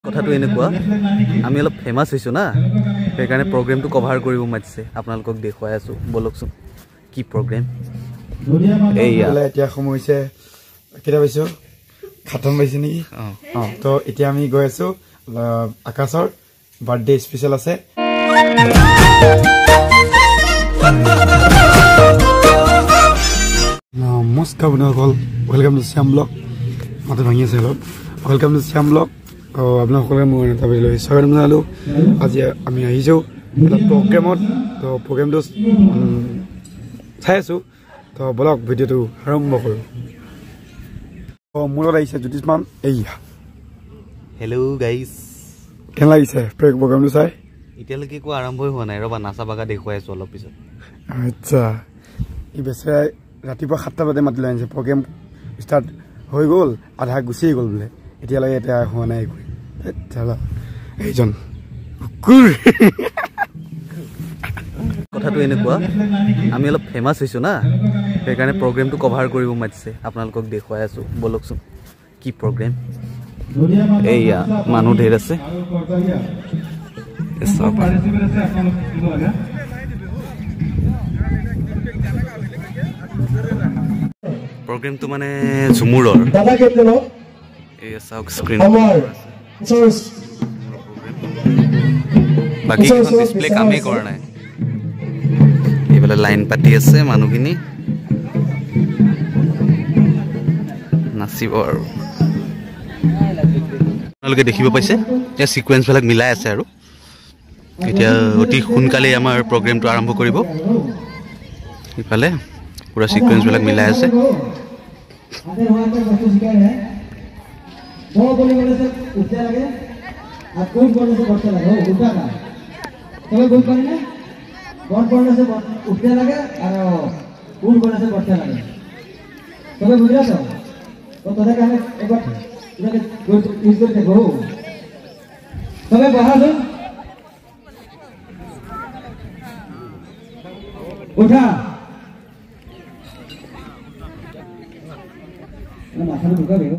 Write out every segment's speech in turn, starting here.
কথাটো এনেকুৱা আমি অলপ ফেমাস হৈছো না সেইকাৰণে প্ৰগ্ৰামটো কভাৰ কৰিব মাতিছে আপোনালোকক দেখুৱাই আছো বলকচোন কি প্ৰগ্ৰাম এইয়া এতিয়া সময় হৈছে কেটা পাইছো খাতম পাইছে নেকি তো এতিয়া আমি গৈ আছো আকাশৰ বাৰ্থডে স্পেশাল আছে নমস্কাৰ বন্ধুসকল ওয়েলকাম টু শ্যাম ব্লগ মাতে ভাঙি আছে অলপ ওয়েলকাম টু শ্যাম ব্লগ আপোনালোকে মই এটা পাইছিলোঁ স্বাগতম জনালোঁ আজি আমি আহিছোঁ এটা প্ৰগ্ৰেমত তো প্ৰগ্ৰেমটো চাই আছোঁ তো বলক ভিডিঅ'টো আৰম্ভ কৰোঁ মোৰ লগত আহিছে জ্যোতিষমান এইয়া হেল্ল' গাইজ কেনে লাগিছে প্ৰগ্ৰেমটো চাই এতিয়ালৈকে একো আৰম্ভই হোৱা নাই ৰ'বা নাচা বাগা দেখুৱাই আছোঁ অলপ পিছত আচ্ছা ই বেচেৰাই ৰাতিপুৱা 7টা বজাতে মাতি লৈ আনিছে প্ৰগ্ৰেম ষ্টাৰ্ট হৈ গ'ল আধা গুচিয়ে গ'ল বোলে এতিয়ালৈকে এতিয়া হোৱা নাই এইজন কথাটো এনেকুৱা আমি অলপ ফেমাস হৈছো না সেইকাৰণে প্ৰগ্ৰামটো কভাৰ কৰিব মাতিছে আপোনালোকক দেখুৱাই আছো বলকচোন কি প্ৰগ্ৰাম এইয়া মানুহ ঢেৰ আছে প্ৰগ্ৰামটো মানে ঝুমুৰৰ এই চাওক স্ক্ৰীন বাকী ডিসপ্লে কামেই কৰা নাই এইফালে লাইন পাতি আছে মানুহখিনি নাচিব আৰু আপোনালোকে দেখিব পাইছে এতিয়া সিকুৱেন্সবিলাক মিলাই আছে আৰু এতিয়া অতি সোনকালেই আমাৰ প্ৰগ্ৰামটো আৰম্ভ কৰিব ইফালে পুৰা সিকুৱেন্সবিলাক মিলাই আছে वो बोले बोले से उठते लगे और कौन बोलने से बढ़ते लगे वो उठा का तो कोई करे ना कौन बोलने से उठते लगे और कौन बोलने से बढ़ते लगे तो बुझ रहा तो तोरे का एक बार इधर यूज कर देखो तो बाहर से उठा ना माथा में दुखा गयो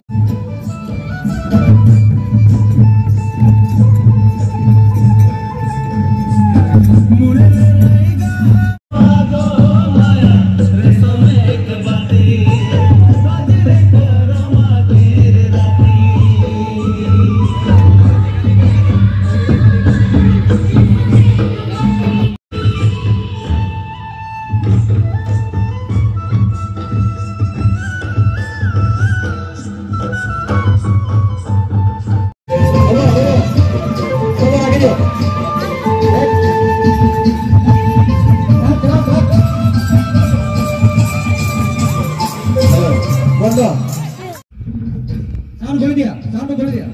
साउंड खोल दिया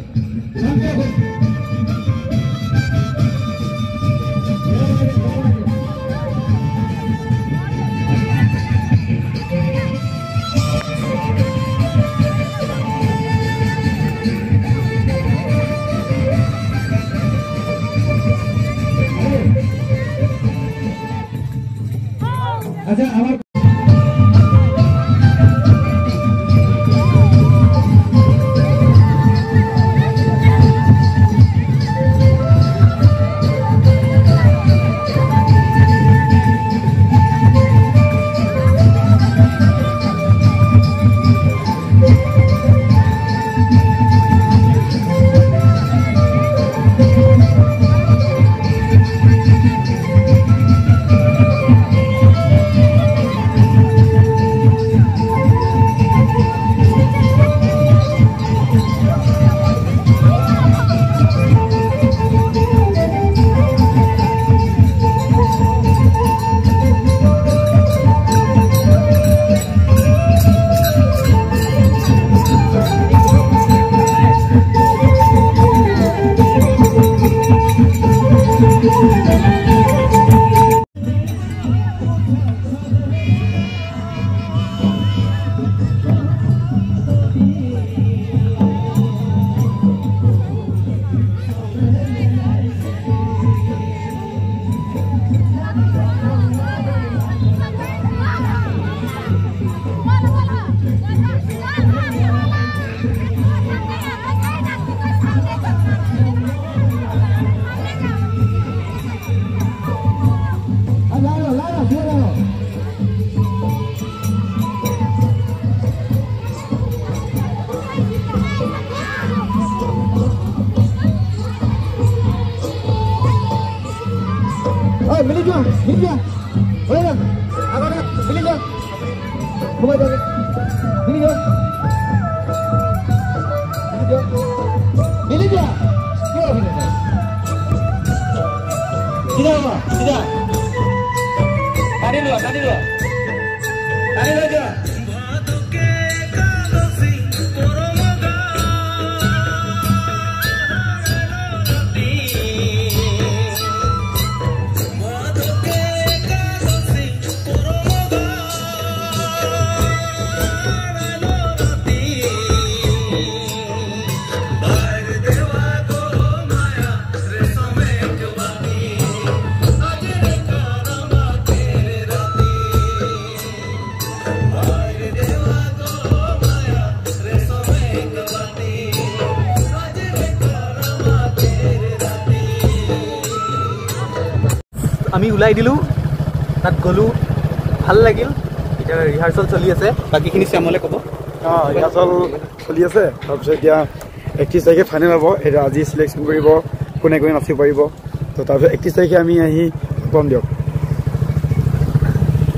अच्छा हमारे India. Boleh tak? Apa nak? Pilih je. Buka je. Pilih je. Pilih je. Kira pilih je. Tidak apa? Tidak. Tarik dulu, tarik dulu. Tarik dulu je. আমি ওলাই দিলোঁ তাত গ'লোঁ ভাল লাগিল এতিয়া ৰিহাৰ্চেল চলি আছে বাকীখিনি শ্যামলে ক'ব ৰিহাৰ্চেল চলি আছে তাৰপিছত এতিয়া 31 তাৰিখে ফাইনেল হ'ব এতিয়া আজি চিলেকশ্যন কৰিব কোনে কোনে নাচিব পাৰিব তো তাৰপিছত 31 তাৰিখে আমি আহি পাম দিয়ক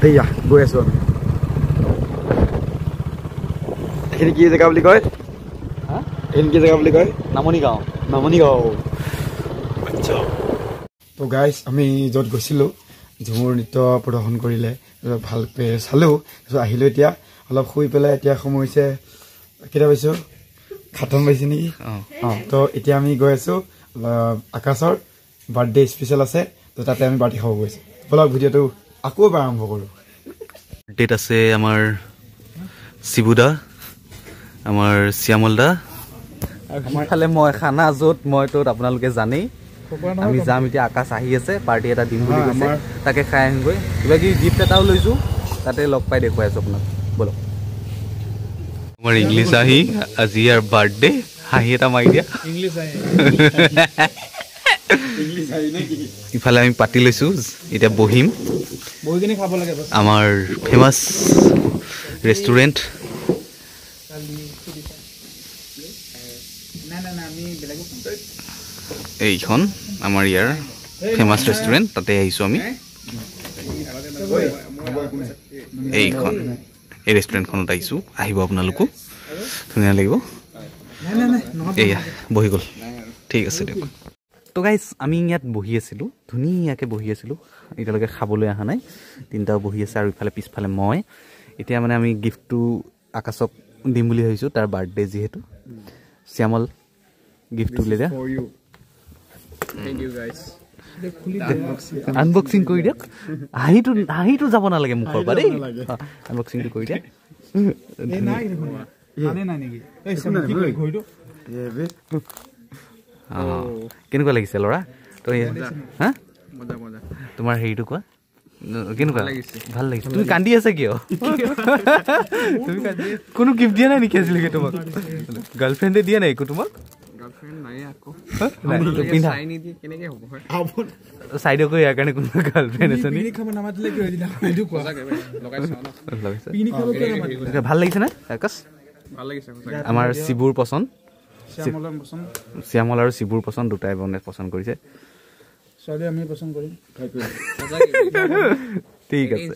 এয়া গৈ আছোঁ আমি এইখিনি কি জেগা বুলি কয় এইখিনি কি জেগা বুলি কয় নামনি গাঁও আচ্ছা তো গাইজ আমি য'ত গৈছিলোঁ ঝুমুৰ নৃত্য প্ৰদৰ্শন কৰিলে ভালকৈ চালোঁ তাৰপিছত আহিলোঁ এতিয়া অলপ শুই পেলাই এতিয়া সময় হৈছে কেইটা পাইছোঁ 7 বাজিছে নেকি তো এতিয়া আমি গৈ আছোঁ আকাশৰ বাৰ্থডে স্পেচিয়েল আছে তো তাতে আমি পাৰ্টি খাব গৈছোঁ বলক ভিডিঅ'টো আকৌ এবাৰ আৰম্ভ কৰোঁ ডেট আছে আমাৰ শিবুদা আমাৰ শ্যামল দা ইফালে মই খানা য'ত মই ত'ত আপোনালোকে জানেই আমি যাম এতিয়া আকাশ আহি আছে পাৰ্টি এটা দিম বুলি কৈছে তাকে খাই আহিমগৈ কিবা কিবি গিফ্ট এটাও লৈছোঁ তাতে লগ পাই দেখুৱাই আছোঁ আপোনাক বলক আমাৰ ইংলিছ আহি আজি ইয়াৰ বাৰ্থডে হাঁহি এটা মাৰি দিয়া ইফালে আমি পাতি লৈছোঁ এতিয়া বহিম আমাৰ ফেমাছ ৰেষ্টুৰেণ্ট এইখন আমাৰ ইয়াৰ ফেমাছ ৰেষ্টুৰেণ্ট তাতে আহিছোঁ আমি এইখন এই ৰেষ্টুৰেণ্টখনত আহিছোঁ আহিব আপোনালোকো ধুনীয়া লাগিব এয়া বহি গ'ল ঠিক আছে দিয়ক তো গাইজ আমি ইয়াত বহি আছিলোঁ ধুনীয়াকৈ বহি আছিলোঁ এতিয়ালৈকে খাবলৈ অহা নাই তিনিটাও বহি আছে আৰু ইফালে পিছফালে মই এতিয়া মানে আমি গিফ্টটো আকাশক দিম বুলি ভাবিছোঁ তাৰ বাৰ্থডে যিহেতু শ্যামল গিফ্টটো লৈ দিয়া আনবক্সিং কৰি দিয়ক হাঁহিটো যাব নালাগে মুখৰ পৰা দেই আনবক্সিংটো কৰি দিয়া কেনেকুৱা লাগিছে ল'ৰা তই হা তোমাৰ হেৰিটো কোৱা কেনেকুৱা ভাল লাগিছে তুমি কান্দি আছা কিয় কোনো গিফ্ট দিয়া নাই নেকি আজিলৈকে তোমাক গাৰ্লফ্ৰেণ্ডে দিয়া নাই একো তোমাক চাইডকৈ ইয়াৰ কাৰণে কোনোবা গাৰ্লফ্ৰেণ্ড আছে ভাল লাগিছে নে আকাশ আমাৰ শিবুৰ পচন্দ শ্যামল আৰু শিবুৰ পচন্দ দুটাই পচন্দ কৰিছে ঠিক আছে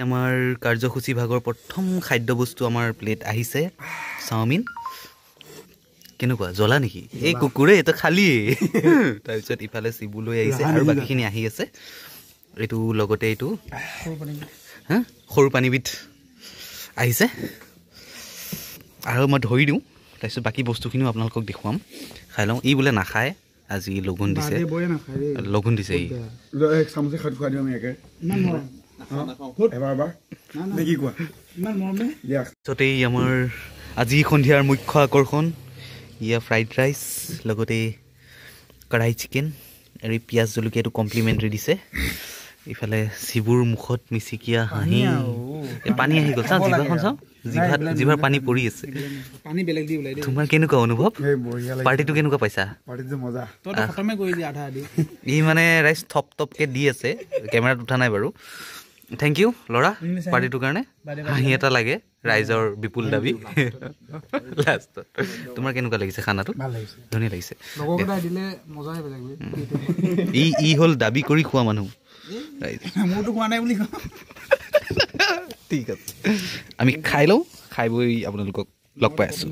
আমাৰ কাৰ্যসূচী ভাগৰ প্ৰথম খাদ্যবস্তু আমাৰ প্লেট আহিছে চাওমিন কেনেকুৱা জ্বলা নেকি এই কুকুৰে এইটো খালিয়ে তাৰপিছত ইফালে শিবু লৈ আহিছে আৰু বাকীখিনি আহি আছে এইটো লগতে এইটো হা সৰু পানীবিধ আহিছে আৰু মই ধৰি দিওঁ তাৰপিছত বাকী বস্তুখিনিও আপোনালোকক দেখুৱাম খাই লওঁ ই বোলে নাখায় আজি লঘোণ দিছে ই পিছতেই আমাৰ আজি সন্ধিয়াৰ মুখ্য আকৰ্ষণ ইয়া ফ্ৰাইড ৰাইচ লগতে কঢ়াই চিকেন আৰু পিঁয়াজ জলকীয়াটো কমপ্লিমেণ্টাৰী দিছে ইফালে শিবুৰ মুখত মিচিকিয়া হাঁহি পানী আহি গ'ল চাওঁ জিভাখন চাওঁ জিভাৰ পানী পৰি আছে তোমাৰ কেনেকুৱা অনুভৱ পাৰ্টিটো কেনেকুৱা পাইছা ই মানে ৰাইচ থপকৈ দি আছে কেমেৰাত উঠা নাই বাৰু থেংক ইউ ল'ৰা পাৰ্টিটোৰ কাৰণে হাঁহি এটা লাগে ৰাইজৰ বিপুল দাবী লাষ্টত তোমাৰ কেনেকুৱা লাগিছে খানাটো ভাল লাগিছে ধুনীয়া লাগিছে লগৰকেইটাই দিলে মজাই বেলেগ ই হ'ল দাবী কৰি খোৱা মানুহ মোৰতো খোৱা নাই বুলি কওঁ ঠিক আছে আমি খাই লওঁ খাই বৈ আপোনালোকক লগ পাই আছোঁ